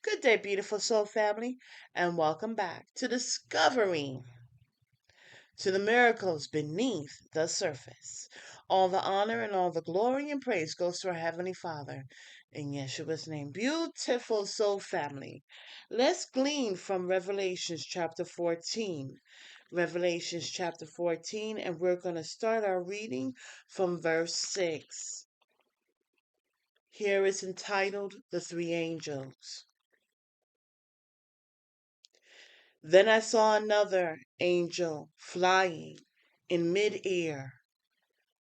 Good day, beautiful soul family, and welcome back to Discovery, to the miracles beneath the surface. All the honor and all the glory and praise goes to our Heavenly Father. In Yeshua's name, beautiful soul family, let's glean from Revelations chapter 14. Revelations chapter 14, and we're going to start our reading from verse 6. Here is entitled The Three Angels. Then I saw another angel flying in mid-air,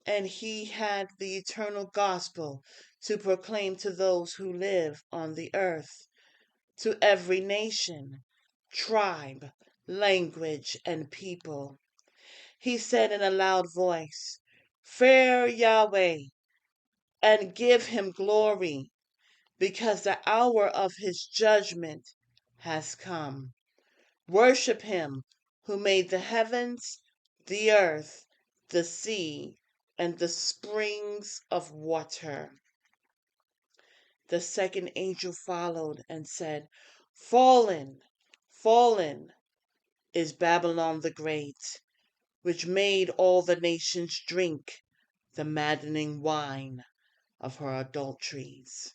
and he had the eternal gospel to proclaim to those who live on the earth, to every nation, tribe, language, and people. He said in a loud voice, "Fear Yahweh, and give him glory, because the hour of his judgment has come. Worship him who made the heavens, the earth, the sea, and the springs of water." The second angel followed and said, "Fallen, fallen is Babylon the Great, which made all the nations drink the maddening wine of her adulteries."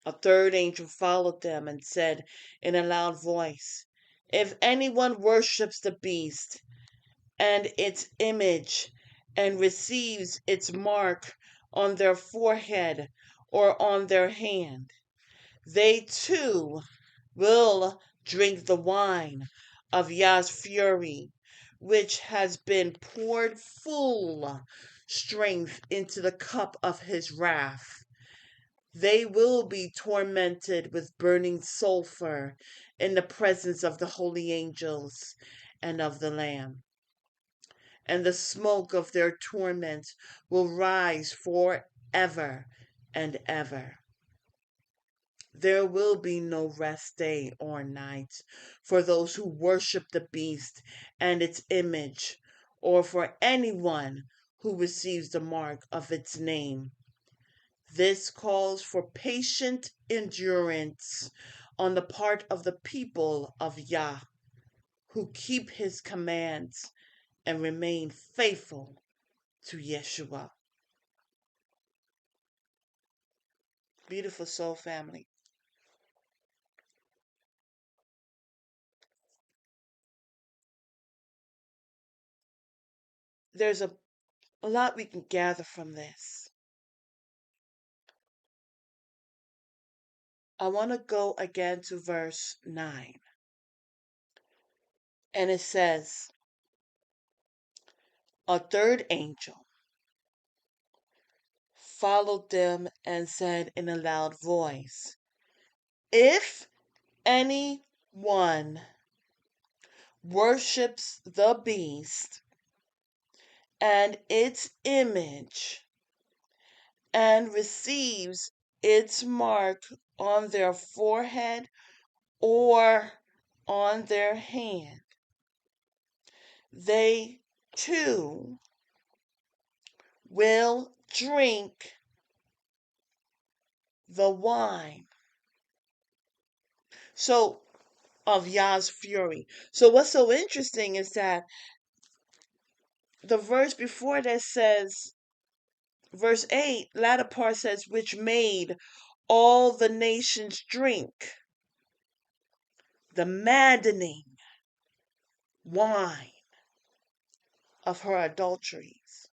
A third angel followed them and said in a loud voice, "If anyone worships the beast and its image and receives its mark on their forehead or on their hand, they too will drink the wine of Yah's fury, which has been poured full strength into the cup of his wrath. They will be tormented with burning sulfur in the presence of the holy angels and of the Lamb. And the smoke of their torment will rise forever and ever. There will be no rest day or night for those who worship the beast and its image, or for anyone who receives the mark of its name. This calls for patient endurance on the part of the people of Yah, who keep his commands and remain faithful to Yeshua. Beautiful soul family. There's a lot we can gather from this. I want to go again to verse 9. And it says, a third angel followed them and said in a loud voice, "If anyone worships the beast and its image and receives its mark on their forehead or on their hand, they too will drink the wine." So, of Yah's fury. So what's so interesting is that the verse before that says, verse 8, latter part says, "which made all the nations drink the maddening wine of her adulteries."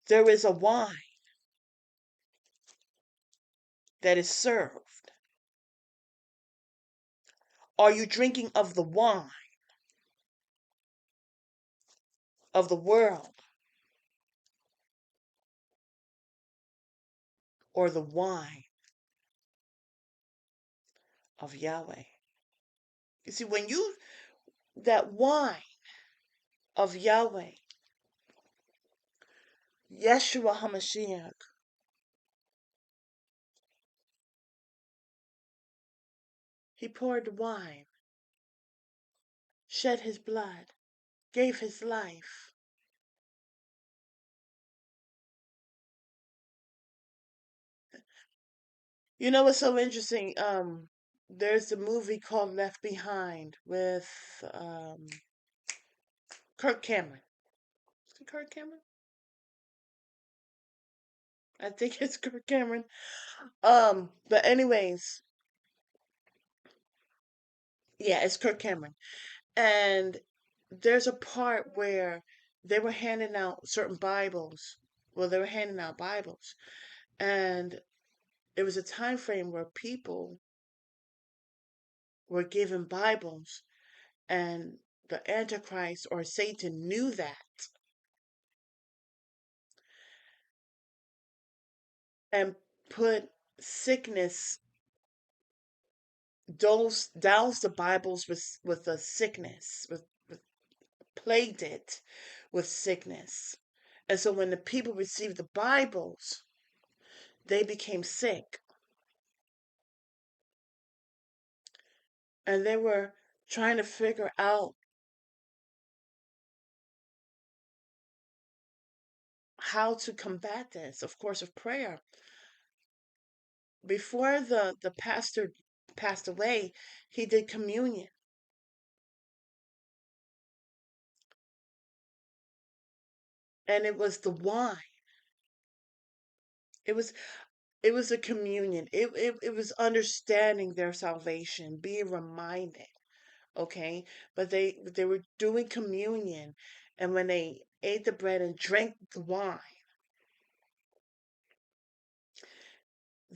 There is a wine that is served. Are you drinking of the wine of the world or the wine of Yahweh? You see, that wine of Yahweh, Yeshua HaMashiach, he poured the wine, shed his blood, gave his life. You know what's so interesting? There's a movie called Left Behind with Kirk Cameron. Is it Kirk Cameron? I think it's Kirk Cameron. But anyways, yeah, it's Kirk Cameron. And there's a part where they were handing out certain Bibles. Well, they were handing out Bibles. And it was a time frame where people were given Bibles, and the Antichrist or Satan knew that and put sickness, doused the Bibles with a sickness, with plagued it with sickness. And so when the people received the Bibles, they became sick. And they were trying to figure out how to combat this, of course, of prayer. Before the pastor passed away, he did communion. And it was the wine. It was it was a communion. It was understanding their salvation, being reminded, okay? But they were doing communion, and when they ate the bread and drank the wine,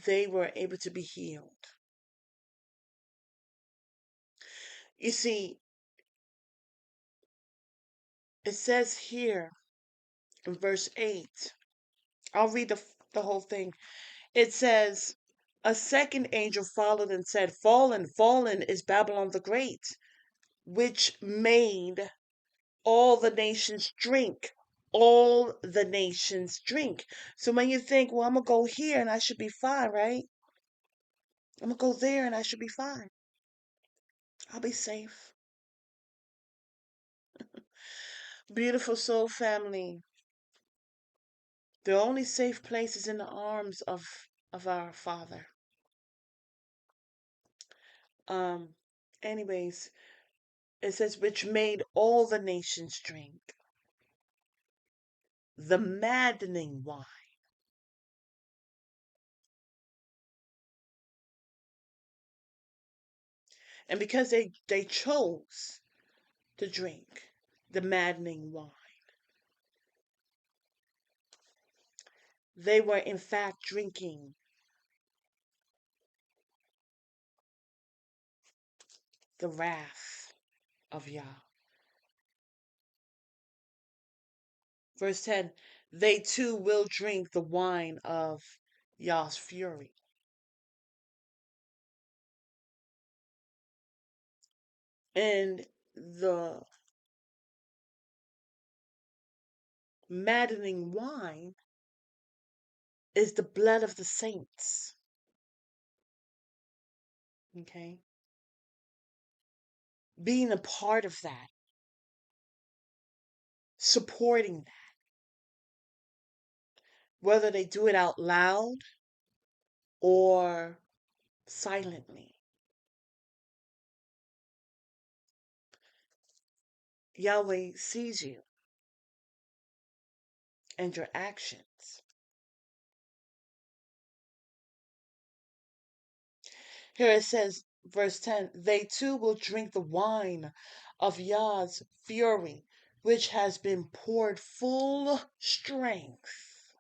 they were able to be healed. You see, it says here in verse 8, I'll read the whole thing. It says, a second angel followed and said, fallen, fallen is Babylon the Great, which made all the nations drink. All the nations drink. So when you think, well, I'm going to go here and I should be fine, right? I'm going to go there and I should be fine. I'll be safe. Beautiful soul family. The only safe place is in the arms of our Father. Um, anyways, it says, which made all the nations drink the maddening wine. And because they chose to drink the maddening wine, they were in fact drinking the wrath of Yah. Verse 10, they too will drink the wine of Yah's fury. And the maddening wine is the blood of the saints. Okay? Being a part of that, supporting that, whether they do it out loud or silently. Yahweh sees you and your actions. Here it says, verse 10, they too will drink the wine of Yah's fury, which has been poured full strength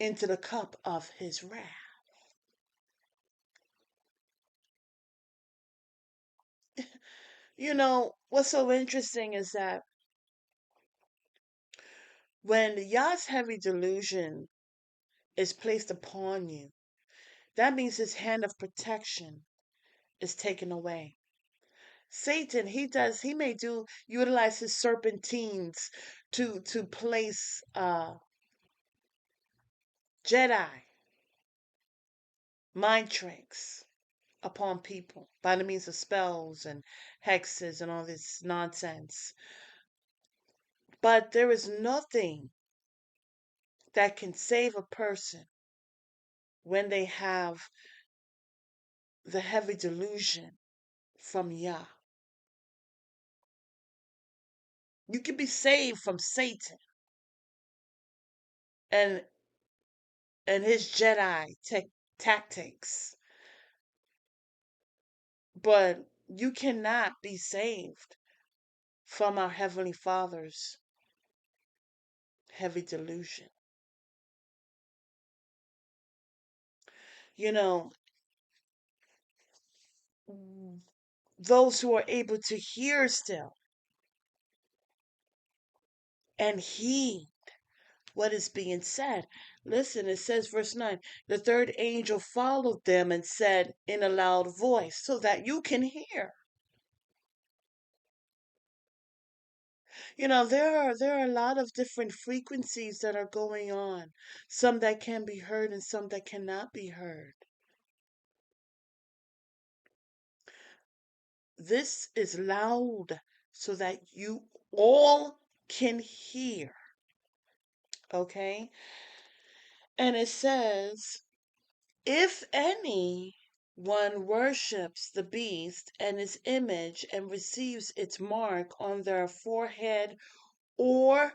into the cup of his wrath. You know, what's so interesting is that when Yah's heavy delusion is placed upon you, that means his hand of protection is taken away. Satan, he may utilize his serpentines to place Jedi mind tricks upon people by the means of spells and hexes and all this nonsense. But there is nothing that can save a person when they have the heavy delusion from Yah. You can be saved from Satan and his Jedi tactics, but you cannot be saved from our Heavenly Father's heavy delusion. You know, those who are able to hear still and heed what is being said. Listen, it says, verse 9, the third angel followed them and said in a loud voice, so that you can hear. You know, there are a lot of different frequencies that are going on, some that can be heard and some that cannot be heard. This is loud so that you all can hear. Okay? And it says, if any one worships the beast and its image and receives its mark on their forehead or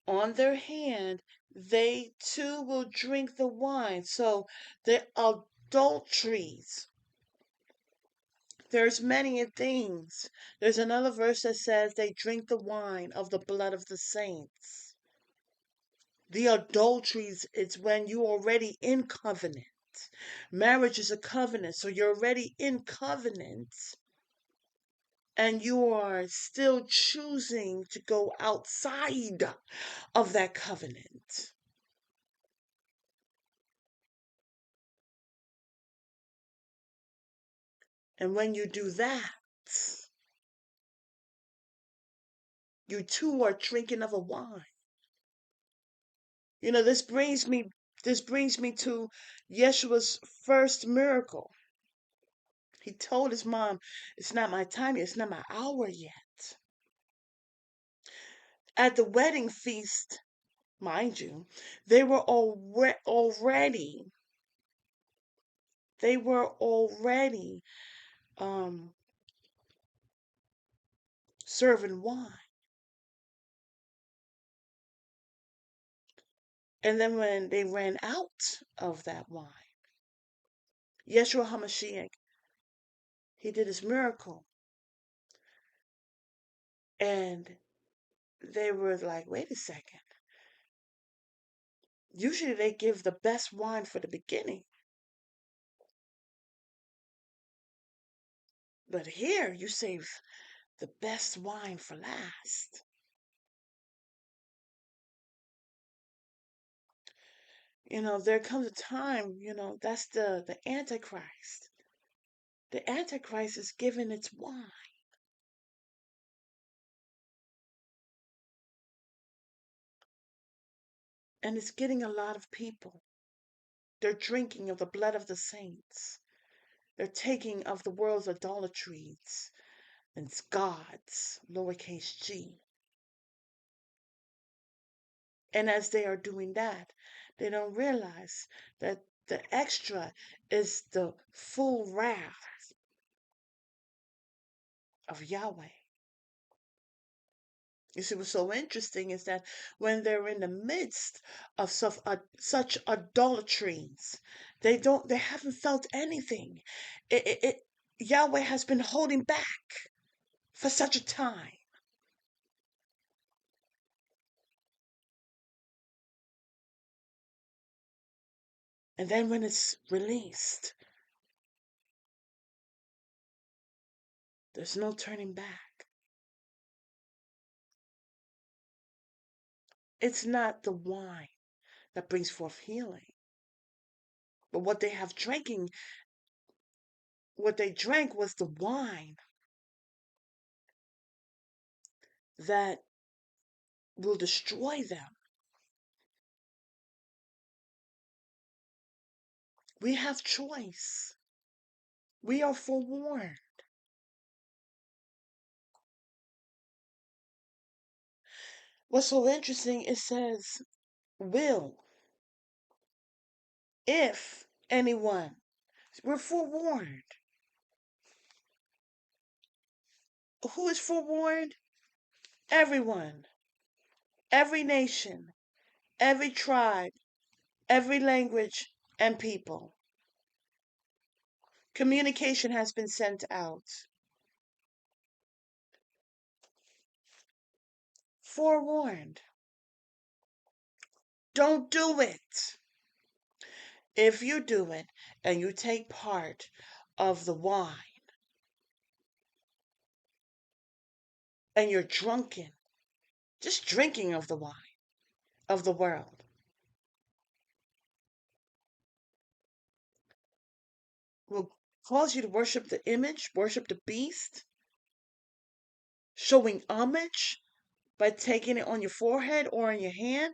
on their hand, they too will drink the wine. So the adulteries. There's many things. There's another verse that says they drink the wine of the blood of the saints. The adulteries, it's when you're already in covenant. Marriage is a covenant, so you're already in covenant and you are still choosing to go outside of that covenant. And when you do that, you too are drinking of a wine. You know, this brings me to Yeshua's first miracle. He told his mom, it's not my time yet, it's not my hour yet. At the wedding feast, mind you, they were already they were already serving wine. And then when they ran out of that wine, Yeshua HaMashiach, he did his miracle. And they were like, wait a second. Usually they give the best wine for the beginning. But here you save the best wine for last. You know, there comes a time, you know, that's the Antichrist. The Antichrist is given its wine. And it's getting a lot of people. They're drinking of the blood of the saints. They're taking of the world's idolatries and its gods, lowercase g. And as they are doing that, they don't realize that the extra is the full wrath of Yahweh. You see, what's so interesting is that when they're in the midst of such idolatries, they haven't felt anything. Yahweh has been holding back for such a time. And then when it's released, there's no turning back. It's not the wine that brings forth healing, but what they drank was the wine that will destroy them. We have choice. We are forewarned. What's so interesting, it says, will, if anyone. We're forewarned. Who is forewarned? Everyone, every nation, every tribe, every language and people. Communication has been sent out. Forewarned. Don't do it. If you do it and you take part of the wine and you're drunken, just drinking of the wine of the world, will cause you to worship the image, worship the beast, showing homage by taking it on your forehead or in your hand,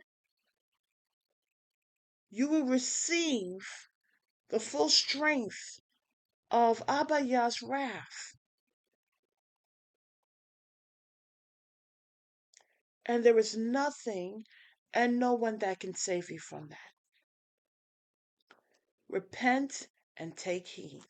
you will receive the full strength of Abba Yah's wrath. And there is nothing and no one that can save you from that. Repent and take heed.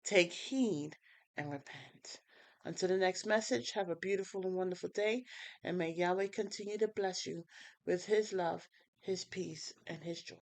Take heed and repent. Until the next message, have a beautiful and wonderful day, and may Yahweh continue to bless you with His love, His peace, and His joy.